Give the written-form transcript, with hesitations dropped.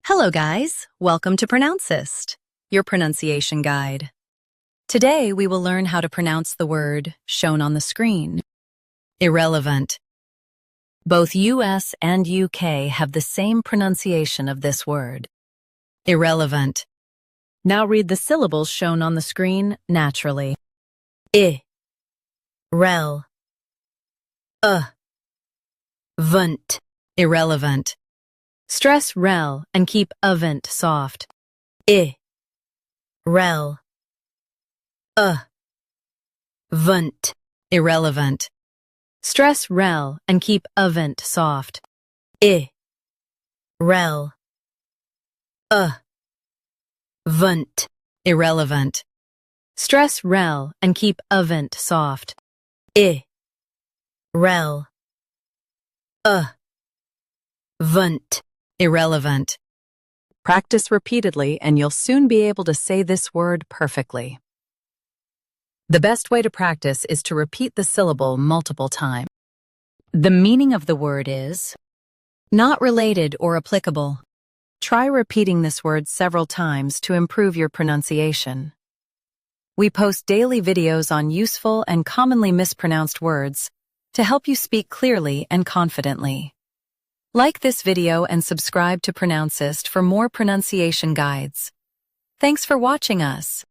Hello guys, welcome to Pronouncist, your pronunciation guide. Today we will learn how to pronounce the word shown on the screen. Irrelevant. Both US and UK have the same pronunciation of this word. Irrelevant. Now read the syllables shown on the screen naturally. I, rel, vunt. Irrelevant. Stress rel and keep avent soft. I, rel, vunt. Irrelevant. Stress rel and keep avent soft. I, rel, vunt. Irrelevant. Stress rel and keep avent soft. I, rel, vunt. Irrelevant. Practice repeatedly and you'll soon be able to say this word perfectly. The best way to practice is to repeat the syllable multiple times. The meaning of the word is not related or applicable. Try repeating this word several times to improve your pronunciation. We post daily videos on useful and commonly mispronounced words to help you speak clearly and confidently. Like this video and subscribe to Pronouncist for more pronunciation guides. Thanks for watching us.